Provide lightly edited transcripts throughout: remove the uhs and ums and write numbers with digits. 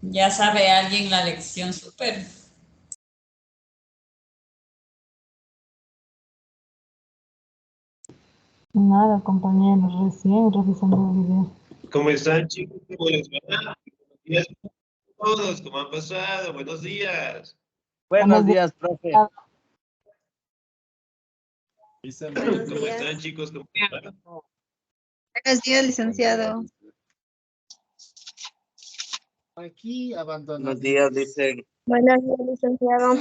Ya sabe alguien la lección súper. Nada, compañeros, recién revisando el video. ¿Cómo están, chicos? ¿Cómo les va? Buenos días a todos. ¿Cómo han pasado? Buenos días. Buenos días, profe. ¿Cómo están, chicos? ¿Cómo están? Buenos días, licenciado. Aquí abandonado. Buenos días, dicen. Buenos días, licenciado.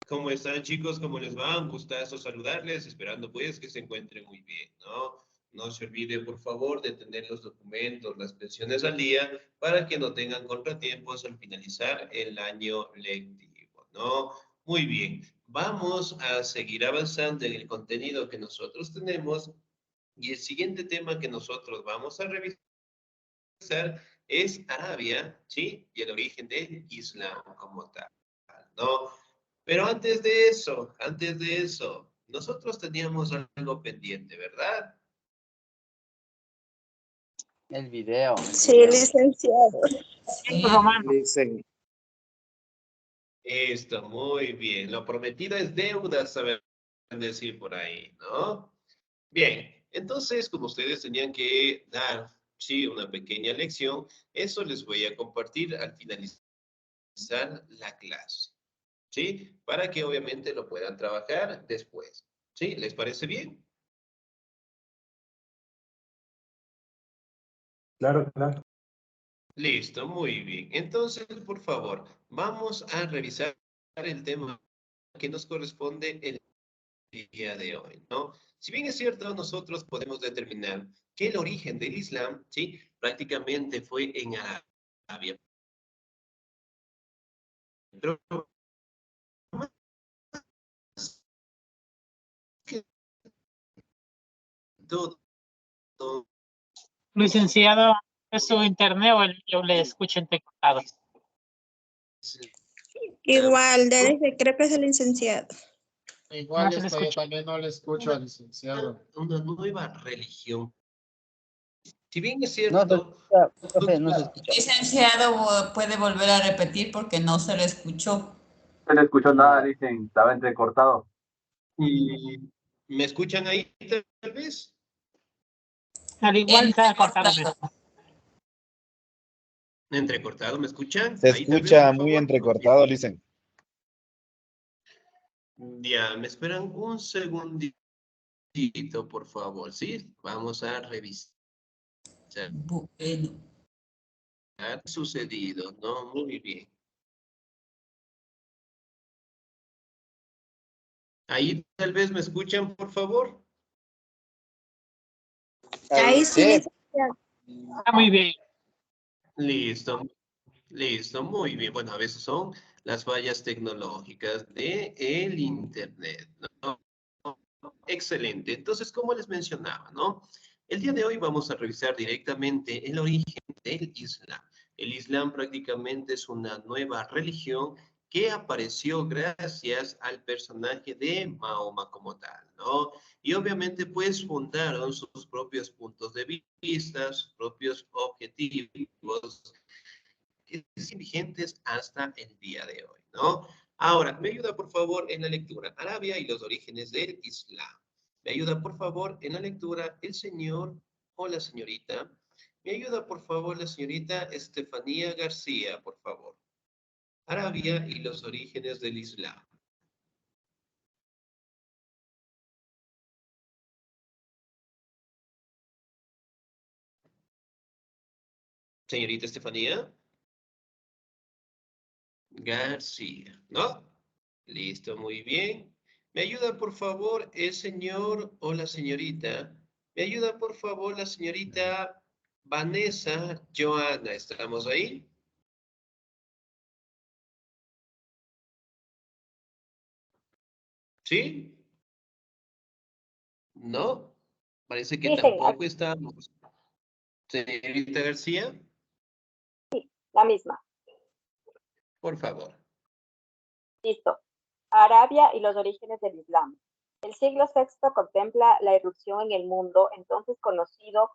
¿Cómo están, chicos? ¿Cómo les va? Un gustazo saludarles, esperando pues que se encuentren muy bien, ¿no? No se olvide, por favor, de tener los documentos, las pensiones al día, para que no tengan contratiempos al finalizar el año lectivo, ¿no? Muy bien, vamos a seguir avanzando en el contenido que nosotros tenemos y el siguiente tema que nosotros vamos a revisar es Arabia, ¿sí? Y el origen del Islam como tal, ¿no? Pero antes de eso, nosotros teníamos algo pendiente, ¿verdad? El video. Sí, licenciado. Dicen. Esto, muy bien. Lo prometido es deuda, saben decir por ahí, ¿no? Bien, entonces, como ustedes tenían que dar, sí, una pequeña lección, eso les voy a compartir al finalizar la clase, ¿sí? Para que obviamente lo puedan trabajar después, ¿sí? ¿Les parece bien? Claro, claro. Listo, muy bien. Entonces, por favor, vamos a revisar el tema que nos corresponde el día de hoy, ¿no? Si bien es cierto, nosotros podemos determinar que el origen del Islam, ¿sí? Prácticamente fue en Arabia. Pero más que todo, Licenciado, ¿es su internet o el yo le escucho entrecortado? Igual, creo que es el licenciado. Igual No se le esto yo escucha. también no le escucho al licenciado. una nueva religión. Si bien es No se cierto, escucha, profe, no se escucha. Licenciado, puede volver a repetir porque no se le escuchó. No se le escuchó nada, dicen, estaba entrecortado. y ¿me escuchan ahí tal vez? Al igual está cortado. Entrecortado. Entrecortado, ¿me escuchan? Se Ahí tal vez, escucha por muy favor. entrecortado, dicen. Ya, me esperan un segundito, por favor, ¿sí? Vamos a revisar Bueno, qué ha sucedido, ¿no? Muy bien. Ahí tal vez me escuchan, por favor. Ahí sí, Sí. licenciado. Está muy bien. Listo, listo, muy bien. Bueno, a veces son las fallas tecnológicas de el Internet, ¿no? Excelente. Entonces, como les mencionaba, ¿no? El día de hoy vamos a revisar directamente el origen del Islam. El Islam prácticamente es una nueva religión que apareció gracias al personaje de Mahoma como tal, ¿no? Y obviamente pues fundaron sus propios puntos de vista, sus propios objetivos que siguen vigentes hasta el día de hoy, ¿no? Ahora, me ayuda por favor en la lectura, Arabia y los orígenes del Islam. Me ayuda por favor en la lectura el señor o la señorita. Me ayuda por favor la señorita Estefanía García, por favor. Arabia y los orígenes del Islam. Señorita Estefanía García, ¿no? Listo, muy bien. ¿Me ayuda por favor el señor o la señorita? ¿Me ayuda por favor la señorita Vanessa Joana? ¿Estamos ahí? ¿Sí? ¿No? Parece que Sí, señor, tampoco estamos. Señorita García, la misma. por favor. Listo. Arabia y los orígenes del Islam. El siglo VI contempla la irrupción en el mundo, entonces conocido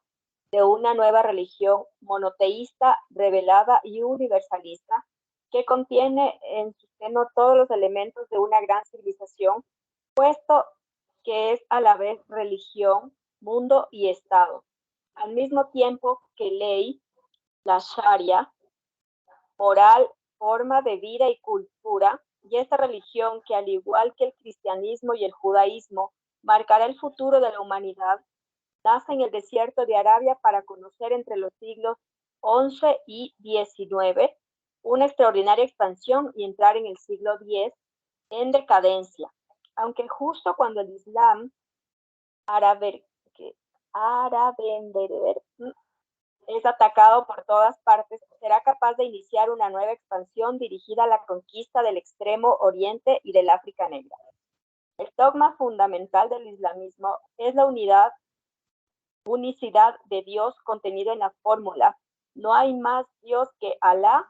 de una nueva religión monoteísta, revelada y universalista, que contiene en su seno todos los elementos de una gran civilización, puesto que es a la vez religión, mundo y Estado, al mismo tiempo que ley, la Sharia, moral, forma de vida y cultura, y esta religión que al igual que el cristianismo y el judaísmo marcará el futuro de la humanidad, nace en el desierto de Arabia para conocer entre los siglos XI y XIX una extraordinaria expansión y entrar en el siglo X en decadencia, aunque justo cuando el Islam árabe es atacado por todas partes, será capaz de iniciar una nueva expansión dirigida a la conquista del extremo oriente y del África negra. El dogma fundamental del islamismo es la unicidad de Dios contenido en la fórmula: no hay más Dios que Alá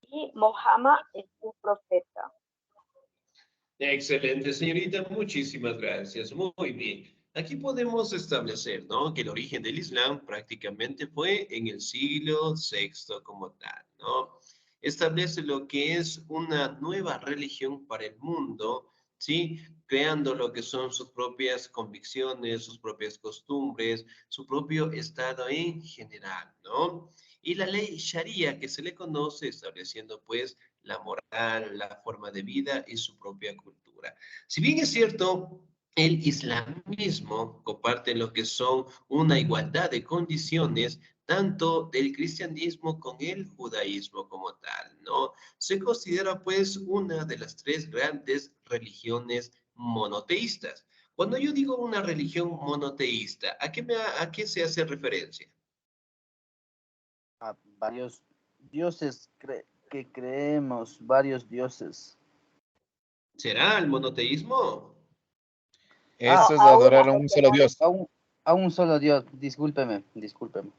y Mohammed es su profeta. Excelente, señorita. Muchísimas gracias. Muy bien. Aquí podemos establecer, ¿no?, que el origen del Islam prácticamente fue en el siglo VI como tal, ¿no? Establece lo que es una nueva religión para el mundo, ¿sí? Creando lo que son sus propias convicciones, sus propias costumbres, su propio estado en general, ¿no? Y la ley Sharia, que se le conoce, estableciendo pues la moral, la forma de vida y su propia cultura. Si bien es cierto, el islamismo comparte lo que son una igualdad de condiciones, tanto del cristianismo con el judaísmo como tal, ¿no? Se considera pues una de las tres grandes religiones monoteístas. Cuando yo digo una religión monoteísta, ¿a qué se hace referencia? A varios dioses que creemos, varios dioses. ¿Será el monoteísmo? Eso es adorar a un solo Dios. A un solo Dios, discúlpeme.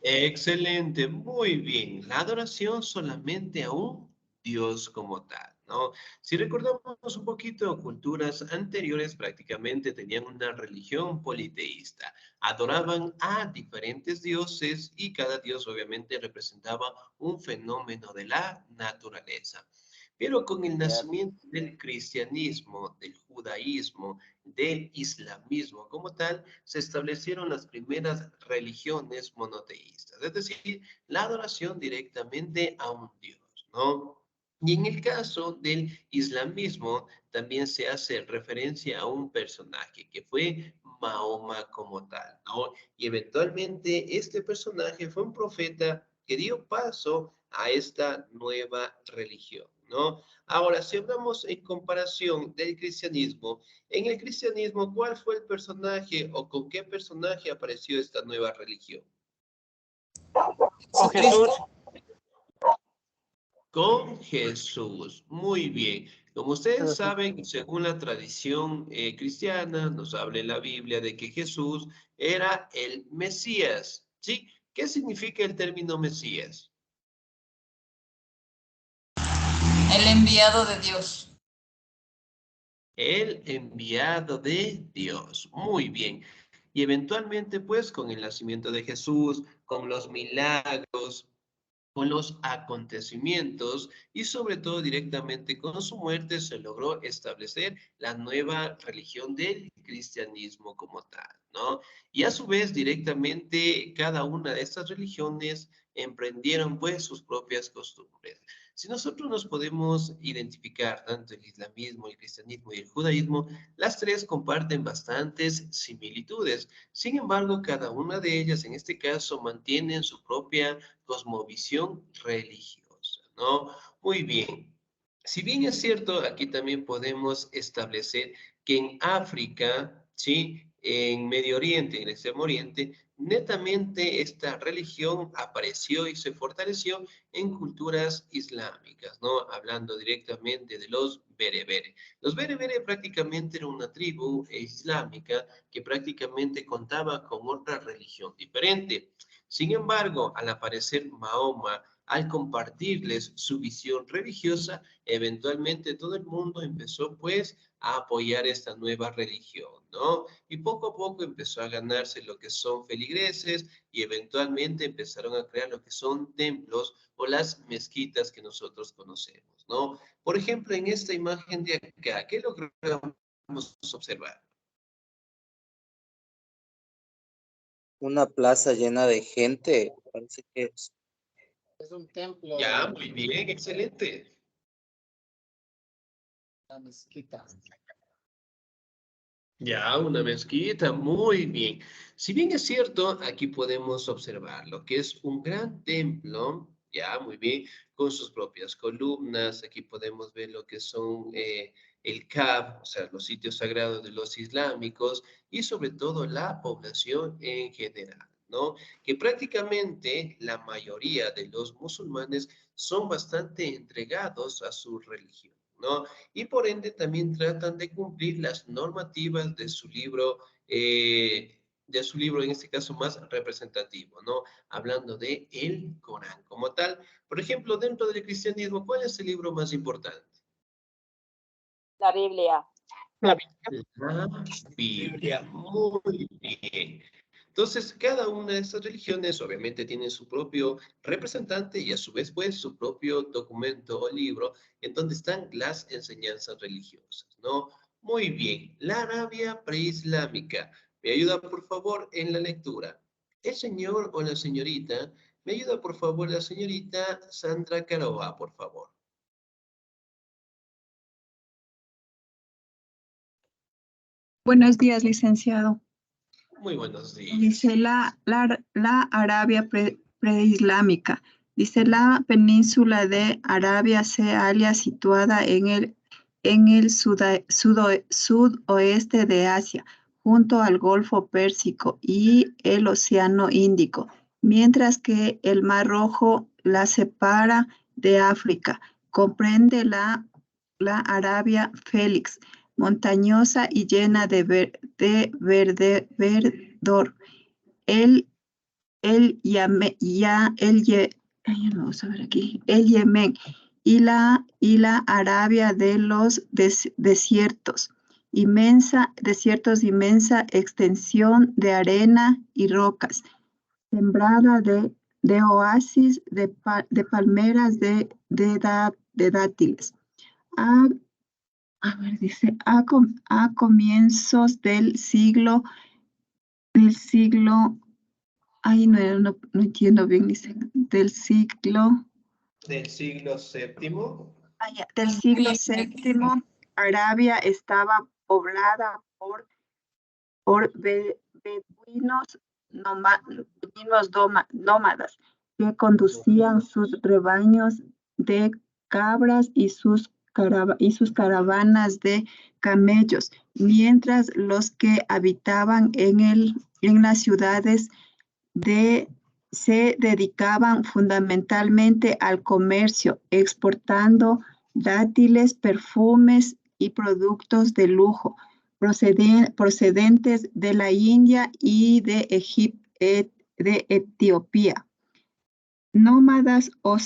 Excelente, muy bien. La adoración solamente a un Dios como tal, ¿no? Si recordamos un poquito, culturas anteriores prácticamente tenían una religión politeísta. Adoraban a diferentes dioses y cada dios obviamente representaba un fenómeno de la naturaleza. Pero con el nacimiento del cristianismo, del judaísmo, del islamismo como tal, se establecieron las primeras religiones monoteístas, es decir, la adoración directamente a un Dios, ¿no? Y en el caso del islamismo, también se hace referencia a un personaje que fue Mahoma como tal, ¿no? Y eventualmente este personaje fue un profeta que dio paso a esta nueva religión, ¿no? Ahora, si hablamos en comparación del cristianismo, en el cristianismo, ¿cuál fue el personaje o con qué personaje apareció esta nueva religión? Con Jesús. Con Jesús. Muy bien. Como ustedes saben, según la tradición cristiana, nos habla en la Biblia de que Jesús era el Mesías, ¿sí? ¿Qué significa el término Mesías? El enviado de Dios. El enviado de Dios. Muy bien. Y eventualmente, pues, con el nacimiento de Jesús, con los milagros, con los acontecimientos y sobre todo directamente con su muerte se logró establecer la nueva religión del cristianismo como tal, ¿no? Y a su vez directamente cada una de estas religiones emprendieron pues sus propias costumbres. Si nosotros nos podemos identificar tanto el islamismo, el cristianismo y el judaísmo, las tres comparten bastantes similitudes. Sin embargo, cada una de ellas en este caso mantienen su propia cosmovisión religiosa, ¿no? Muy bien. Si bien es cierto, aquí también podemos establecer que en África, ¿sí?, en Medio Oriente, en el Extremo Oriente, netamente esta religión apareció y se fortaleció en culturas islámicas, ¿no? Hablando directamente de los bereberes. Los bereberes prácticamente era una tribu islámica que prácticamente contaba con otra religión diferente. Sin embargo, al aparecer Mahoma al compartirles su visión religiosa, eventualmente todo el mundo empezó pues a apoyar esta nueva religión, ¿no? Y poco a poco empezó a ganarse lo que son feligreses y eventualmente empezaron a crear lo que son templos o las mezquitas que nosotros conocemos, ¿no? Por ejemplo, en esta imagen de acá, ¿qué logramos observar? Una plaza llena de gente, parece que es. Es un templo. Ya, muy bien, excelente. La mezquita. Ya, una mezquita, muy bien. Si bien es cierto, aquí podemos observar lo que es un gran templo, ya, muy bien, con sus propias columnas. Aquí podemos ver lo que son el Kaaba, o sea, los sitios sagrados de los islámicos y sobre todo la población en general, ¿no? Que prácticamente la mayoría de los musulmanes son bastante entregados a su religión, ¿no? Y por ende también tratan de cumplir las normativas de su libro en este caso más representativo, ¿no? Hablando de el Corán como tal. Por ejemplo, dentro del cristianismo, ¿cuál es el libro más importante? La Biblia. La Biblia. Muy bien. Entonces, cada una de estas religiones obviamente tiene su propio representante y a su vez, pues, su propio documento o libro en donde están las enseñanzas religiosas, ¿no? Muy bien. La Arabia preislámica. ¿Me ayuda, por favor, en la lectura? El señor o la señorita. ¿Me ayuda, por favor, la señorita Sandra Caroa, por favor? Buenos días, licenciado. Muy buenos días. Dice la Arabia preislámica. Dice la península de Arabia se halla situada en el sudoeste de Asia, junto al Golfo Pérsico y el Océano Índico, mientras que el Mar Rojo la separa de África. Comprende la Arabia Félix, montañosa y llena de verdor. Vamos a ver aquí, el Yemen y la Arabia de los desiertos, inmensa extensión de arena y rocas, sembrada de oasis de palmeras de dátiles. A ver, dice, a comienzos del siglo, ay, no entiendo bien, dice, del siglo VII. Del siglo VII, Arabia estaba poblada por beduinos nómadas que conducían sus rebaños de cabras y sus caravanas de camellos, mientras los que habitaban en las ciudades se dedicaban fundamentalmente al comercio, exportando dátiles, perfumes y productos de lujo procedentes de la India y de Etiopía. Nómadas o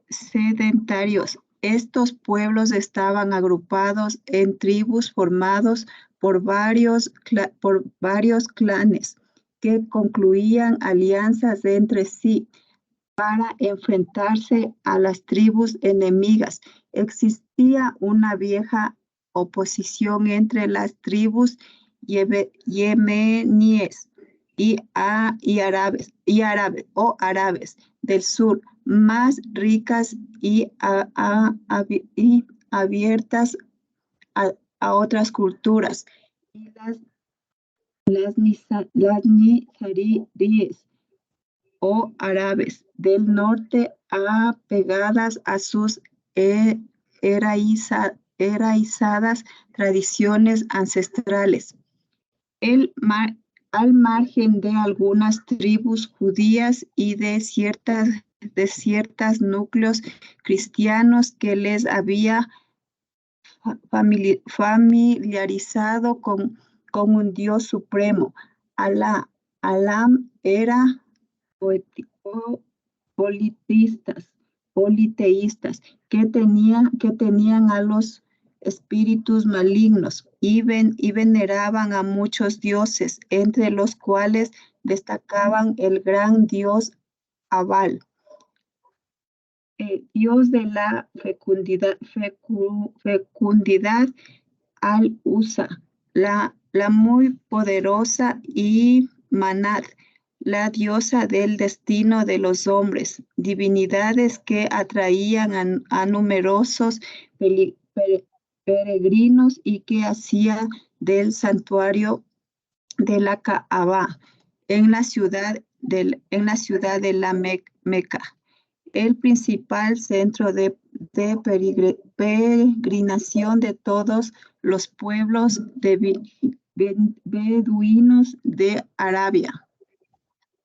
sedentarios. Estos pueblos estaban agrupados en tribus formados por varios clanes que concluían alianzas entre sí para enfrentarse a las tribus enemigas. Existía una vieja oposición entre las tribus yemeníes y árabes del sur, más ricas y abiertas a otras culturas, y las nizaríes o árabes del norte, apegadas a sus heraizadas tradiciones ancestrales. Al margen de algunas tribus judías y de ciertos núcleos cristianos que les había familiarizado con un Dios supremo. Alá era politeístas que tenían a los espíritus malignos y veneraban a muchos dioses, entre los cuales destacaban el gran dios Abal, dios de la fecundidad Al-Usa, la muy poderosa, y Manat, la diosa del destino de los hombres, divinidades que atraían a numerosos peregrinos y que hacía del santuario de la Kaaba en la ciudad de la Meca el principal centro de peregrinación de todos los pueblos beduinos de Arabia.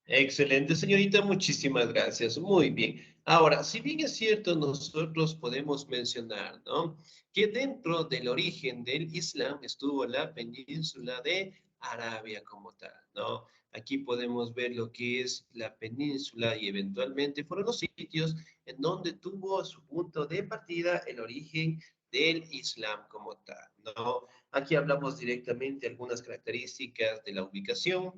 Excelente, señorita, muchísimas gracias. Muy bien. Ahora, si bien es cierto, nosotros podemos mencionar, ¿no?, que dentro del origen del Islam estuvo la península de Arabia como tal, ¿no? Aquí podemos ver lo que es la península y eventualmente fueron los sitios en donde tuvo su punto de partida el origen del Islam como tal, ¿no? Aquí hablamos directamente de algunas características de la ubicación,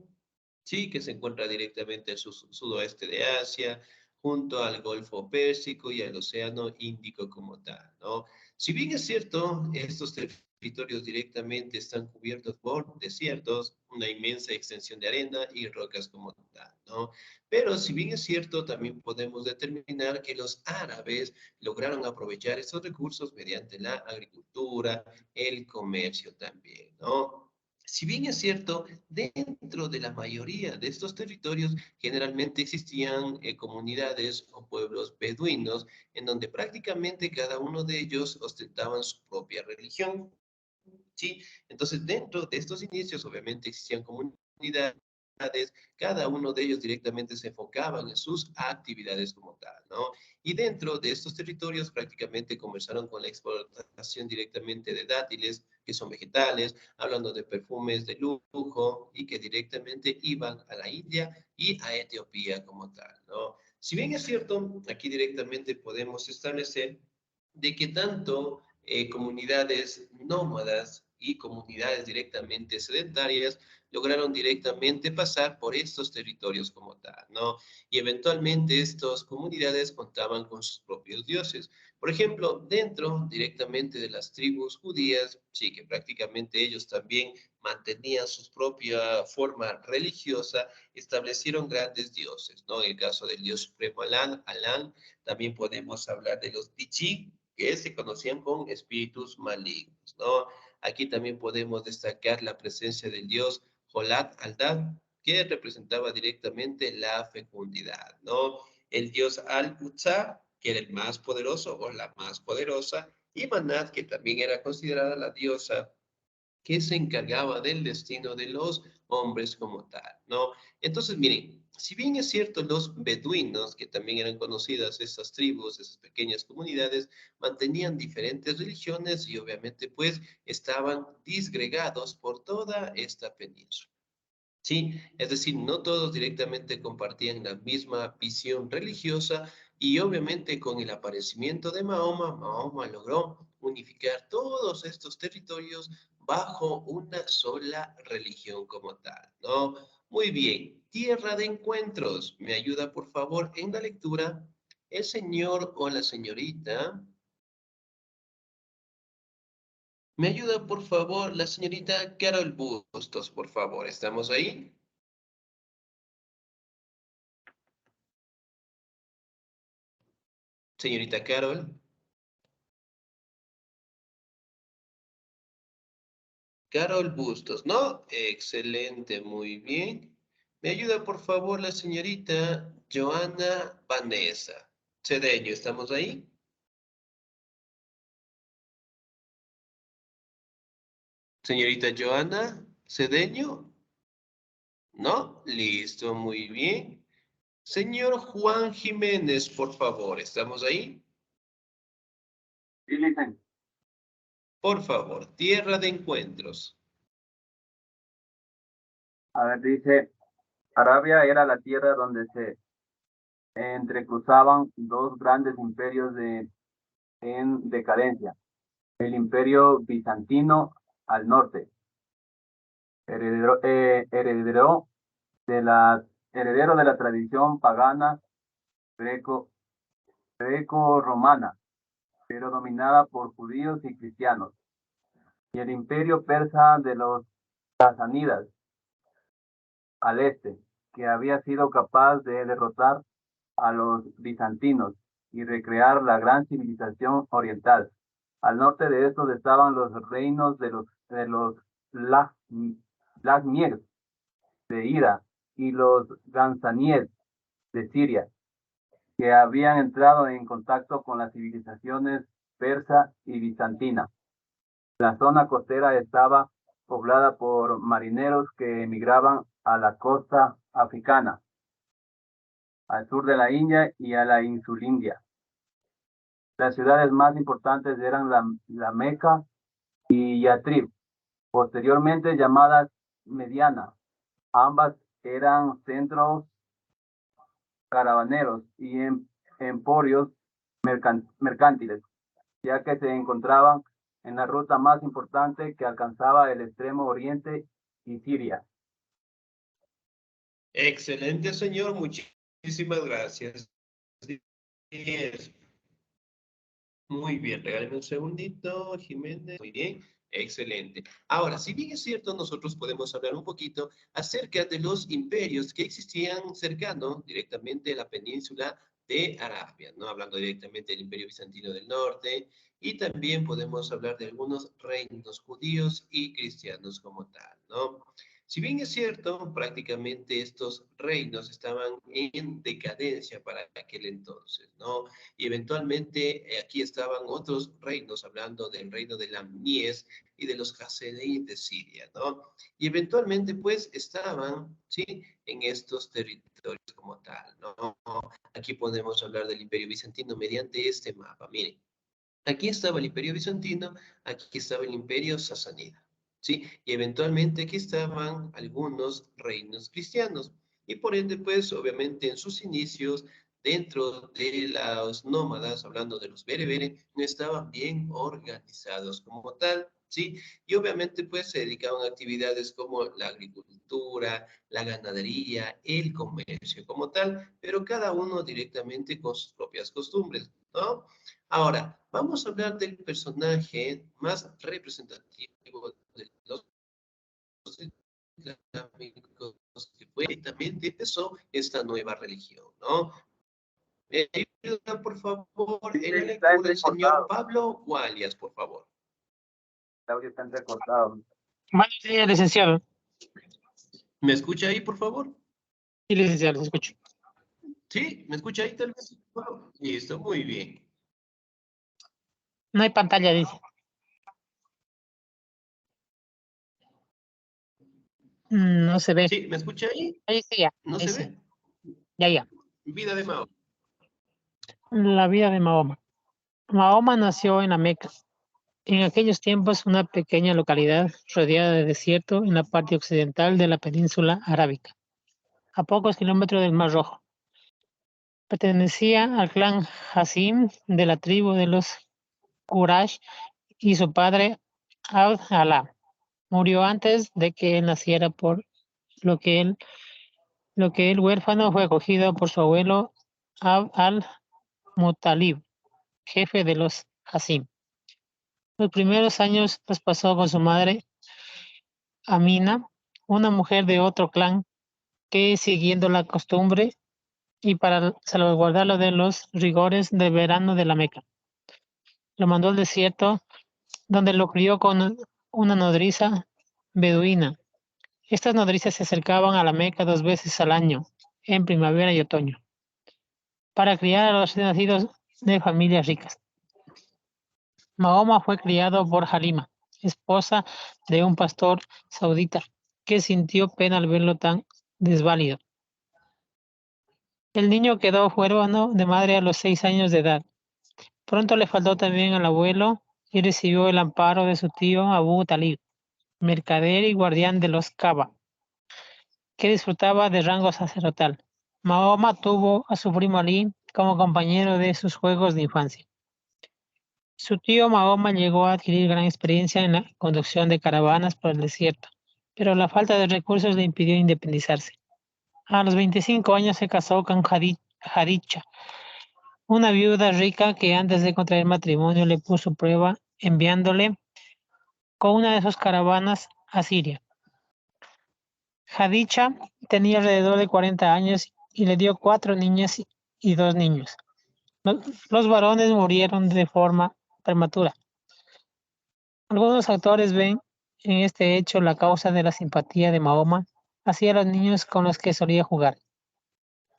sí, que se encuentra directamente al sudoeste de Asia, junto al Golfo Pérsico y al Océano Índico como tal, ¿no? Si bien es cierto, estos territorios directamente están cubiertos por desiertos, una inmensa extensión de arena y rocas como tal, ¿no? Pero si bien es cierto, también podemos determinar que los árabes lograron aprovechar estos recursos mediante la agricultura, el comercio también, ¿no? Si bien es cierto, dentro de la mayoría de estos territorios generalmente existían comunidades o pueblos beduinos en donde prácticamente cada uno de ellos ostentaban su propia religión, ¿sí? Entonces, dentro de estos inicios obviamente existían comunidades, cada uno de ellos directamente se enfocaban en sus actividades como tal, ¿no? Y dentro de estos territorios prácticamente comenzaron con la exportación directamente de dátiles, que son vegetales, hablando de perfumes de lujo y que directamente iban a la India y a Etiopía como tal, ¿no? Si bien es cierto, aquí directamente podemos establecer de que tanto comunidades nómadas y comunidades directamente sedentarias lograron directamente pasar por estos territorios como tal, ¿no? Y eventualmente estas comunidades contaban con sus propios dioses. Por ejemplo, dentro directamente de las tribus judías, sí, que prácticamente ellos también mantenían su propia forma religiosa, establecieron grandes dioses, ¿no? En el caso del dios supremo Alán, también podemos hablar de los Tichí, que se conocían con espíritus malignos, ¿no? Aquí también podemos destacar la presencia del dios Jolat Aldad, que representaba directamente la fecundidad, ¿no? El dios Al-Qutzá, que era el más poderoso o la más poderosa, y Manat, que también era considerada la diosa que se encargaba del destino de los hombres como tal, ¿no? Entonces, miren, si bien es cierto, los beduinos, que también eran conocidas estas tribus, esas pequeñas comunidades, mantenían diferentes religiones y obviamente pues estaban disgregados por toda esta península. Sí, es decir, no todos directamente compartían la misma visión religiosa y obviamente con el aparecimiento de Mahoma, Mahoma logró unificar todos estos territorios bajo una sola religión como tal, ¿no? Muy bien, tierra de encuentros. ¿Me ayuda por favor en la lectura el señor o la señorita? ¿Me ayuda por favor la señorita Carol Bustos, por favor? ¿Estamos ahí? Señorita Carol. Carol Bustos, ¿no? Excelente, muy bien. ¿Me ayuda, por favor, la señorita Joana Vanessa Cedeño? ¿Estamos ahí? Señorita Joana Cedeño. ¿No? Listo, muy bien. Señor Juan Jiménez, por favor, ¿estamos ahí? Sí, listen. Por favor, tierra de encuentros. A ver, dice, Arabia era la tierra donde se entrecruzaban dos grandes imperios en decadencia. El imperio bizantino al norte, heredero de la tradición pagana greco-romana, pero dominada por judíos y cristianos, y el imperio persa de los sasánidas al este, que había sido capaz de derrotar a los bizantinos y recrear la gran civilización oriental. Al norte de estos estaban los reinos de los Lagmier de Ira y los Gansaniel de Siria, que habían entrado en contacto con las civilizaciones persa y bizantina. La zona costera estaba poblada por marineros que emigraban a la costa africana, al sur de la India y a la Insulindia. Las ciudades más importantes eran la Meca y Yatrib, posteriormente llamadas Mediana. Ambas eran centros caravaneros y emporios mercantiles, ya que se encontraban en la ruta más importante que alcanzaba el extremo oriente y Siria. Excelente, señor. Muchísimas gracias. Muy bien, regálame un segundito, Jiménez. Muy bien, excelente. Ahora, si bien es cierto, nosotros podemos hablar un poquito acerca de los imperios que existían cercano directamente a la península de Arabia, ¿no? Hablando directamente del Imperio Bizantino del Norte, y también podemos hablar de algunos reinos judíos y cristianos como tal, ¿no? Si bien es cierto, prácticamente estos reinos estaban en decadencia para aquel entonces, ¿no? Y eventualmente aquí estaban otros reinos, hablando del reino de Lamníes y de los Hasedíes de Siria, ¿no? Y eventualmente, pues, estaban, ¿sí?, en estos territorios como tal, ¿no? Aquí podemos hablar del Imperio Bizantino mediante este mapa. Miren, aquí estaba el Imperio Bizantino, aquí estaba el Imperio Sasánida, ¿sí? Y eventualmente aquí estaban algunos reinos cristianos. Y por ende, pues, obviamente en sus inicios, dentro de los nómadas, hablando de los bereberes, no estaban bien organizados como tal, ¿sí? Y obviamente, pues, se dedicaban a actividades como la agricultura, la ganadería, el comercio como tal, pero cada uno directamente con sus propias costumbres, ¿no? Ahora, vamos a hablar del personaje más representativo de los islámicos que fue directamente empezó esta nueva religión, ¿no? Ayuda, por favor, en la lectura del señor Pablo Gualias, por favor. El audio está entrecortado. Buenos días, licenciado. ¿Me escucha ahí, por favor? Sí, licenciado, lo escucho. ¿Sí? ¿Me escucha ahí tal vez? Listo, muy bien. No hay pantalla, dice. No se ve. ¿Sí? ¿Me escucha ahí? Ahí sí, ya. ¿No Ahí se sí. ve? Ya. Vida de Mahoma. La vida de Mahoma. Mahoma nació en la Meca. En aquellos tiempos, una pequeña localidad rodeada de desierto en la parte occidental de la península arábica, a pocos kilómetros del Mar Rojo. Pertenecía al clan Hasim de la tribu de los Quraysh y su padre Abd Allah murió antes de que él naciera, por lo que el huérfano fue acogido por su abuelo Abd al-Muttalib, jefe de los Hasim. Los primeros años los pasó con su madre Amina, una mujer de otro clan que, siguiendo la costumbre y para salvaguardarlo de los rigores del verano de la Meca, lo mandó al desierto, donde lo crió con una nodriza beduina. Estas nodrizas se acercaban a la Meca 2 veces al año, en primavera y otoño, para criar a los nacidos de familias ricas. Mahoma fue criado por Halima, esposa de un pastor saudita, que sintió pena al verlo tan desválido. El niño quedó huérfano de madre a los 6 años de edad. Pronto le faltó también al abuelo y recibió el amparo de su tío Abu Talib, mercader y guardián de los Kaaba, que disfrutaba de rango sacerdotal. Mahoma tuvo a su primo Ali como compañero de sus juegos de infancia. Su tío Mahoma llegó a adquirir gran experiencia en la conducción de caravanas por el desierto, pero la falta de recursos le impidió independizarse. A los 25 años se casó con Jadicha, una viuda rica que antes de contraer matrimonio le puso prueba enviándole con una de sus caravanas a Siria. Jadicha tenía alrededor de 40 años y le dio 4 niñas y 2 niños. Los varones murieron de forma prematura. Algunos autores ven en este hecho la causa de la simpatía de Mahoma hacia los niños con los que solía jugar.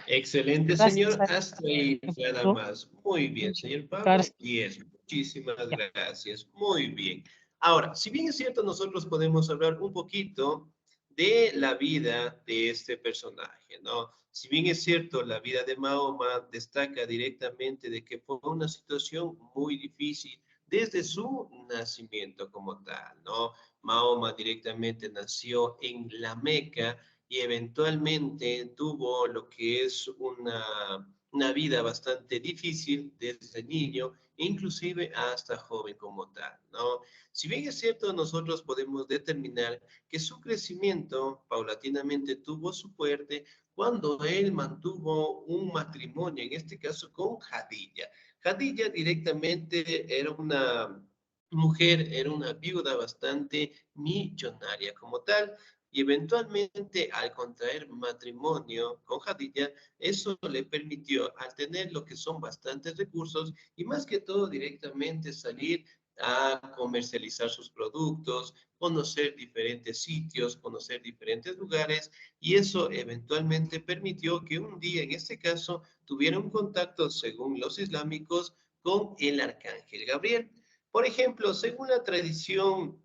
Excelente, señor. Hasta ahí nada más. Muy bien, señor Pablo. 10. Muchísimas gracias. Muy bien. Ahora, si bien es cierto, nosotros podemos hablar un poquito de la vida de este personaje, ¿no? Si bien es cierto, la vida de Mahoma destaca directamente de que fue una situación muy difícil desde su nacimiento como tal, ¿no? Mahoma directamente nació en la Meca y eventualmente tuvo lo que es una vida bastante difícil desde niño, inclusive hasta joven como tal, ¿no? Si bien es cierto, nosotros podemos determinar que su crecimiento paulatinamente tuvo su fuerte cuando él mantuvo un matrimonio, en este caso con Jadilla. Jadilla directamente era una mujer, era una viuda bastante millonaria como tal, y eventualmente al contraer matrimonio con Jadilla, eso le permitió, al tener lo que son bastantes recursos y más que todo directamente salir a comercializar sus productos, conocer diferentes sitios, conocer diferentes lugares, y eso eventualmente permitió que un día, en este caso, tuviera un contacto, según los islámicos, con el arcángel Gabriel. Por ejemplo, según la tradición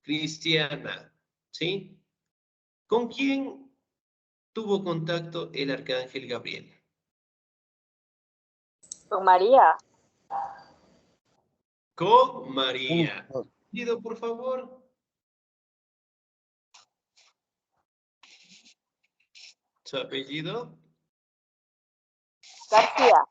cristiana, ¿sí? ¿Con quién tuvo contacto el arcángel Gabriel? Con María. Con María. Pido, por favor. ¿Su apellido? García.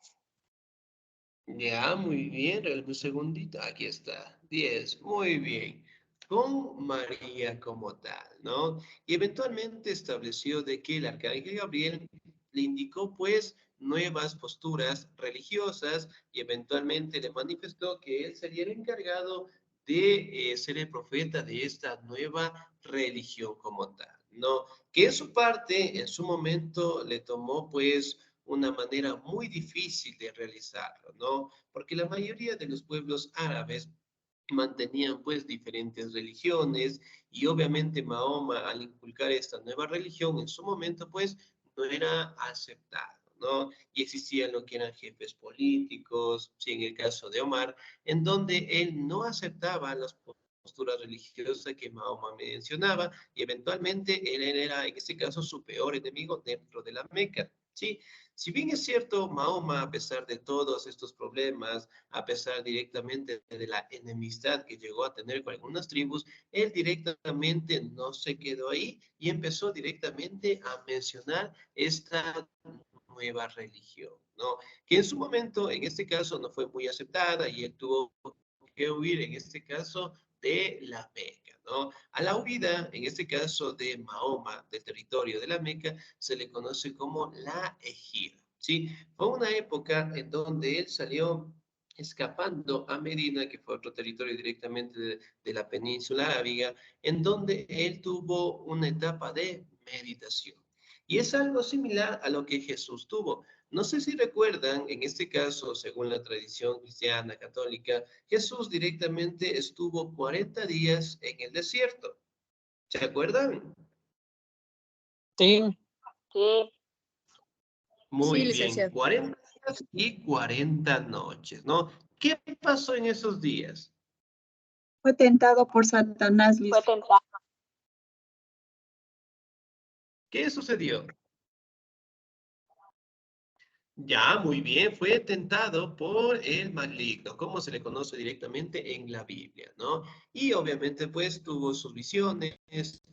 Ya, muy bien. Un segundito. Aquí está. 10. Muy bien. Con María como tal, ¿no? Y eventualmente estableció de que el arcángel Gabriel le indicó, pues, nuevas posturas religiosas y eventualmente le manifestó que él sería el encargado de ser el profeta de esta nueva religión como tal, ¿no? Que en su parte, en su momento, le tomó, pues, una manera muy difícil de realizarlo, ¿no? Porque la mayoría de los pueblos árabes mantenían pues diferentes religiones y obviamente Mahoma al inculcar esta nueva religión en su momento pues no era aceptado, ¿no? Y existían lo que eran jefes políticos, sí, en el caso de Omar, en donde él no aceptaba las posturas religiosas que Mahoma mencionaba y eventualmente él era en este caso su peor enemigo dentro de la Meca, ¿sí? Si bien es cierto, Mahoma, a pesar de todos estos problemas, a pesar directamente de la enemistad que llegó a tener con algunas tribus, él directamente no se quedó ahí y empezó directamente a mencionar esta nueva religión, ¿no? Que en su momento, en este caso, no fue muy aceptada y él tuvo que huir, en este caso, de la Meca, ¿no? A la huida, en este caso de Mahoma, del territorio de la Meca, se le conoce como la Ejira, ¿sí? Fue una época en donde él salió escapando a Medina, que fue otro territorio directamente de la península arábiga, en donde él tuvo una etapa de meditación. Y es algo similar a lo que Jesús tuvo. No sé si recuerdan, en este caso, según la tradición cristiana católica, Jesús directamente estuvo 40 días en el desierto. ¿Se acuerdan? Sí. Sí. Muy bien, 40 días y 40 noches, ¿no? ¿Qué pasó en esos días? Fue tentado por Satanás, Liz. Fue tentado. ¿Qué sucedió? Ya, muy bien, fue tentado por el maligno, como se le conoce directamente en la Biblia, ¿no? Y obviamente, pues, tuvo sus visiones,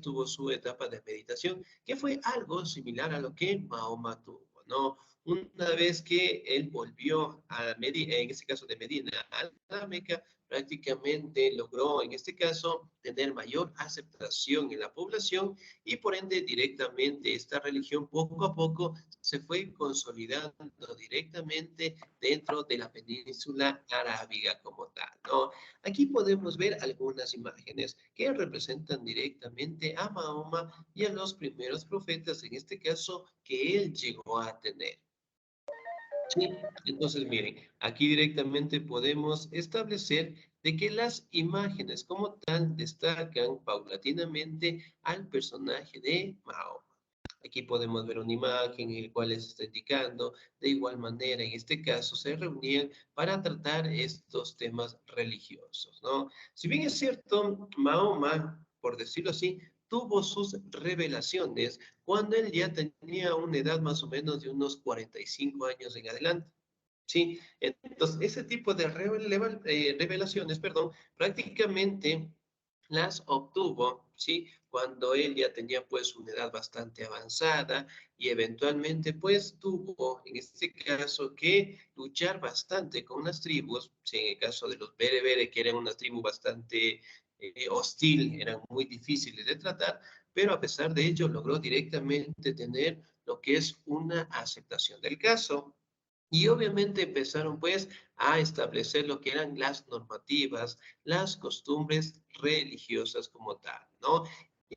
tuvo su etapa de meditación, que fue algo similar a lo que Mahoma tuvo, ¿no? Una vez que él volvió a Medina, en este caso de Medina a la Meca, prácticamente logró, en este caso, tener mayor aceptación en la población y por ende directamente esta religión poco a poco se fue consolidando directamente dentro de la península arábiga como tal, ¿no? Aquí podemos ver algunas imágenes que representan directamente a Mahoma y a los primeros profetas, en este caso, que él llegó a tener. Sí, entonces miren, aquí directamente podemos establecer de que las imágenes como tal destacan paulatinamente al personaje de Mahoma. Aquí podemos ver una imagen en la cual les está indicando, de igual manera, en este caso, se reunían para tratar estos temas religiosos, ¿no? Si bien es cierto, Mahoma, por decirlo así, tuvo sus revelaciones cuando él ya tenía una edad más o menos de unos 45 años en adelante. Sí, entonces ese tipo de revelaciones, perdón, prácticamente las obtuvo, ¿sí? Cuando él ya tenía pues una edad bastante avanzada y eventualmente pues tuvo en este caso que luchar bastante con las tribus, ¿sí? En el caso de los bereberes, que eran una tribu bastante hostil, eran muy difíciles de tratar, pero a pesar de ello logró directamente tener lo que es una aceptación del caso. Y obviamente empezaron pues a establecer lo que eran las normativas, las costumbres religiosas como tal, ¿no?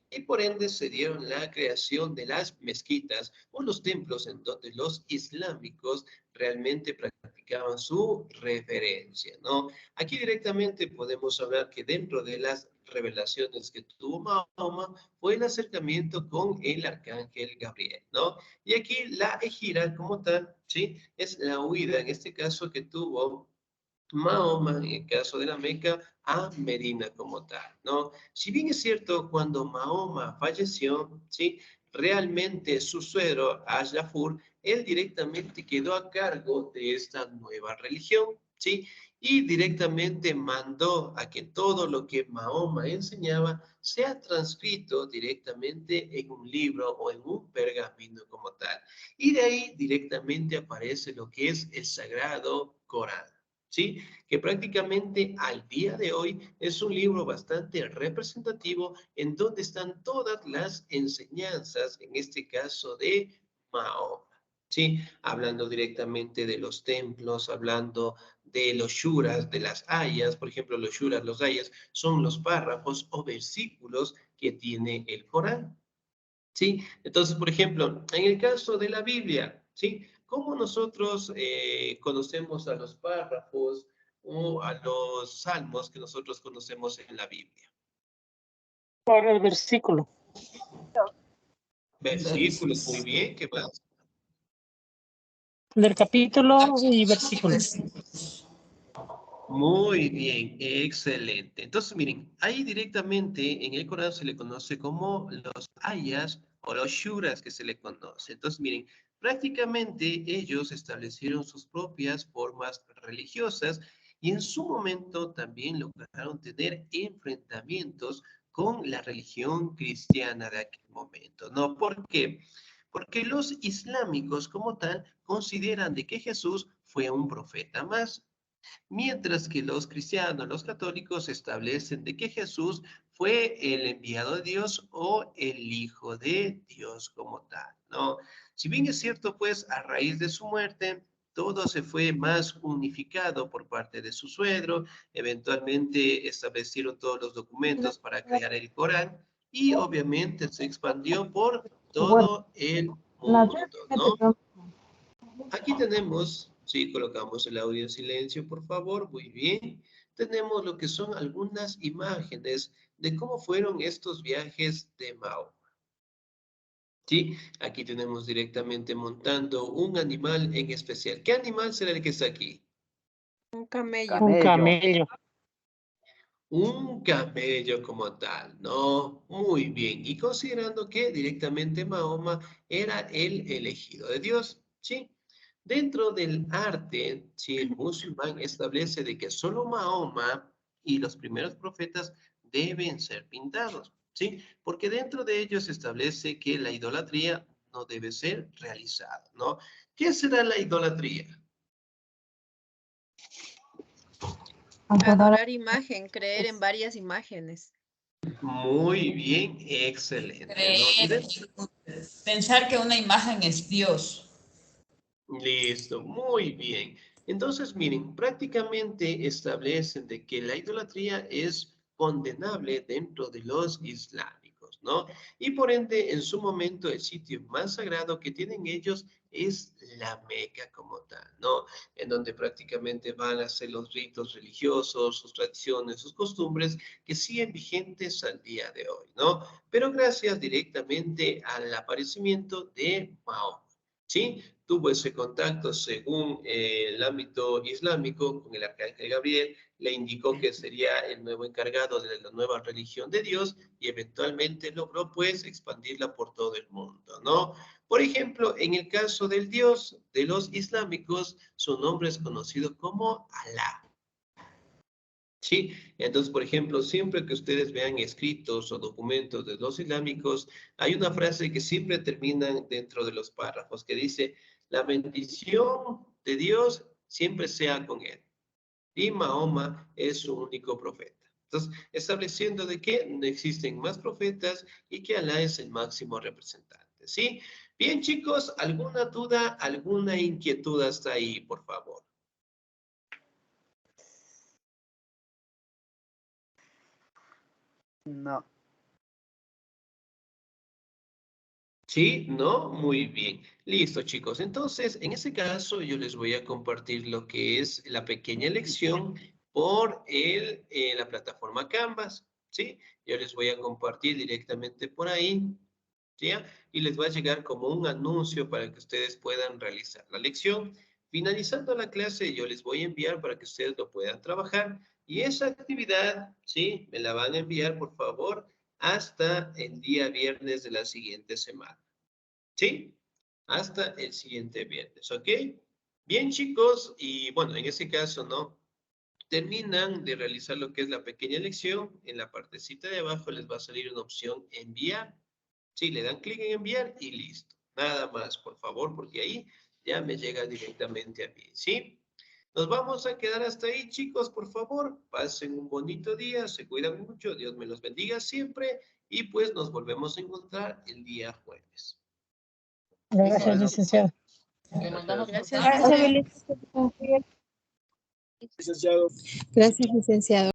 Y por ende se dieron la creación de las mezquitas o los templos en donde los islámicos realmente practicaban su reverencia, ¿no? Aquí directamente podemos hablar que dentro de las revelaciones que tuvo Mahoma fue el acercamiento con el arcángel Gabriel, ¿no? Y aquí la ejira como tal, ¿sí? Es la huida, en este caso que tuvo Mahoma, en el caso de la Meca, a Medina como tal, ¿no? Si bien es cierto, cuando Mahoma falleció, ¿sí? Realmente su suegro, Ashafur, él directamente quedó a cargo de esta nueva religión, ¿sí? Y directamente mandó a que todo lo que Mahoma enseñaba sea transcrito directamente en un libro o en un pergamino como tal. Y de ahí directamente aparece lo que es el sagrado Corán. ¿Sí? Que prácticamente al día de hoy es un libro bastante representativo en donde están todas las enseñanzas, en este caso de Mahoma, ¿sí? Hablando directamente de los templos, hablando de los shuras, de las ayas, por ejemplo, los shuras, los ayas, son los párrafos o versículos que tiene el Corán. ¿Sí? Entonces, por ejemplo, en el caso de la Biblia, ¿sí? ¿Cómo nosotros conocemos a los párrafos o a los salmos que nosotros conocemos en la Biblia? Por el versículo. Versículos, muy bien, ¿qué más? Del capítulo y versículo. Muy bien, excelente. Entonces, miren, ahí directamente en el Corán se le conoce como los ayas o los shuras que se le conoce. Entonces, miren, prácticamente ellos establecieron sus propias formas religiosas y en su momento también lograron tener enfrentamientos con la religión cristiana de aquel momento, ¿no? ¿Por qué? Porque los islámicos como tal consideran de que Jesús fue un profeta más. Mientras que los cristianos, los católicos establecen de que Jesús fue el enviado de Dios o el Hijo de Dios como tal, ¿no? Si bien es cierto, pues, a raíz de su muerte, todo se fue más unificado por parte de su suegro, eventualmente establecieron todos los documentos para crear el Corán y obviamente se expandió por todo el mundo, ¿no? Aquí tenemos, sí, colocamos el audio en silencio, por favor, muy bien. Tenemos lo que son algunas imágenes de cómo fueron estos viajes de Mahoma. Sí, aquí tenemos directamente montando un animal en especial. ¿Qué animal será el que está aquí? Un camello. Un camello. Un camello como tal, ¿no? Muy bien. Y considerando que directamente Mahoma era el elegido de Dios, ¿sí? Dentro del arte, ¿sí? El musulmán establece de que solo Mahoma y los primeros profetas deben ser pintados, ¿sí? Porque dentro de ellos se establece que la idolatría no debe ser realizado, ¿no? ¿Qué será la idolatría? Adorar imagen, creer en varias imágenes. Muy bien, excelente. ¿No? Creer, pensar que una imagen es Dios. Listo, muy bien. Entonces, miren, prácticamente establecen de que la idolatría es condenable dentro de los islámicos, ¿no? Y por ende, en su momento, el sitio más sagrado que tienen ellos es la Meca como tal, ¿no? En donde prácticamente van a hacer los ritos religiosos, sus tradiciones, sus costumbres que siguen vigentes al día de hoy, ¿no? Pero gracias directamente al aparecimiento de Mahoma, ¿sí? Tuvo ese contacto según el ámbito islámico con el arcángel Gabriel, le indicó que sería el nuevo encargado de la nueva religión de Dios y eventualmente logró pues expandirla por todo el mundo, ¿no? Por ejemplo, en el caso del Dios de los islámicos, su nombre es conocido como Alá. Sí, entonces, por ejemplo, siempre que ustedes vean escritos o documentos de los islámicos, hay una frase que siempre terminan dentro de los párrafos que dice, la bendición de Dios siempre sea con él. Y Mahoma es su único profeta. Entonces, estableciendo de que no existen más profetas y que Alá es el máximo representante, ¿sí? Bien, chicos, ¿alguna duda, alguna inquietud hasta ahí, por favor? No. Sí, ¿no? Muy bien. Listo, chicos. Entonces, en ese caso, yo les voy a compartir lo que es la pequeña lección por la plataforma Canvas, ¿sí? Yo les voy a compartir directamente por ahí, ¿sí? Y les va a llegar como un anuncio para que ustedes puedan realizar la lección. Finalizando la clase, yo les voy a enviar para que ustedes lo puedan trabajar. Y esa actividad, ¿sí? Me la van a enviar, por favor, hasta el día viernes de la siguiente semana. ¿Sí? Hasta el siguiente viernes, ¿ok? Bien, chicos, y bueno, en ese caso, ¿no? Terminan de realizar lo que es la pequeña lección. En la partecita de abajo les va a salir una opción enviar. Sí, le dan clic en enviar y listo. Nada más, por favor, porque ahí ya me llega directamente a mí, ¿sí? Nos vamos a quedar hasta ahí, chicos, por favor. Pasen un bonito día, se cuidan mucho, Dios me los bendiga siempre y pues nos volvemos a encontrar el día jueves. Gracias, licenciado. Gracias, Gracias, licenciado. Gracias, licenciado.